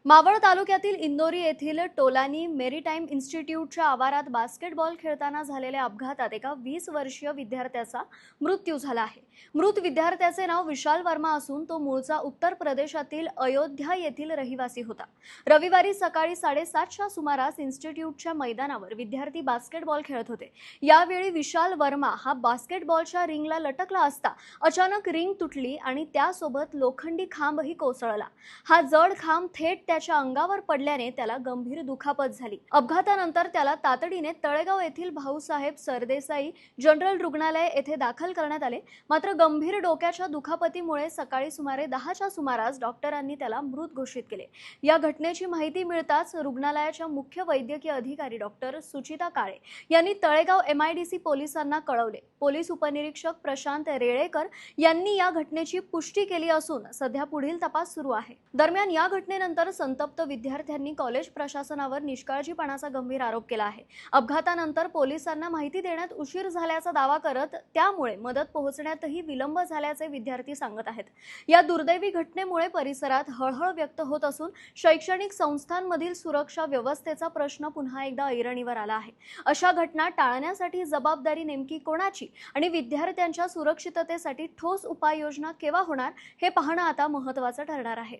मावळ तालुक्यातील इंदोरी येथील टोलानी मेरीटाईम इन्स्टिट्यूटच्या आवारात बास्केटबॉल खेळताना झालेल्या अपघातात एका 20 वर्षीय विद्यार्थ्याचा मृत्यू झाला आहे। मृत विद्यार्थ्याचे नाव विशाल वर्मा असून तो मूळचा उत्तर प्रदेशातील अयोध्या येथील रहिवासी होता। रविवारी सकाळी 7:30च्या सुमारास इन्स्टिट्यूटच्या मैदानावर विद्यार्थी बास्केटबॉल खेळत होते। यावेळी विशाल वर्मा हा बास्केटबॉलच्या रिंगला लटकला असता अचानक रिंग तुटली आणि त्यासोबत लोखंडी खांबही कोसळला। हा जड खांब थेट त्याच्या अंगावर पडल्याने त्याला गंभीर दुखापत झाली। अपघातानंतर त्याला तातडीने तळेगाव येथील भाऊसाहेब सरदेसाई जनरल रुग्णालय येथे दाखल करण्यात आले। मात्र गंभीर डोक्याच्या दुखापतीमुळे सकाळी सुमारे 10च्या सुमारास डॉक्टरांनी त्याला मृत घोषित केले। या घटनेची माहिती मिळताच रुग्णालयाच्या मुख्य वैद्यकीय अधिकारी डॉक्टर सुचिता काळे यांनी तळेगाव MIDC पोलिसांना कळवले। पोलीस उपनिरीक्षक प्रशांत रेळेकर यांनी या घटनेची पुष्टी केली असून सध्या पुढील तपास सुरू आहे। दरम्यान या घटनेनंतर संतप्त विद्यार्थ्यांनी कॉलेज प्रशासनावर निष्काळजीपणाचा गंभीर आरोप केला आहे। अपघातानंतर पोलिसांना माहिती देण्यात उशीर झाल्याचा दावा करत त्यामुळे मदत पोहोचण्यातही विलंब झाल्याचे विद्यार्थी सांगत आहेत। या दुर्दैवी घटनेमुळे परिसरात हळहळ व्यक्त होत असून शैक्षणिक संस्थांमधील सुरक्षा व्यवस्थेचा प्रश्न पुन्हा एकदा ऐरणीवर आला आहे। अशा घटना टाळण्यासाठी जबाबदारी नेमकी कोणाची आणि विद्यार्थ्यांच्या सुरक्षिततेसाठी ठोस उपाययोजना केव्हा होणार हे पाहणं आता महत्त्वाचं ठरणार आहे।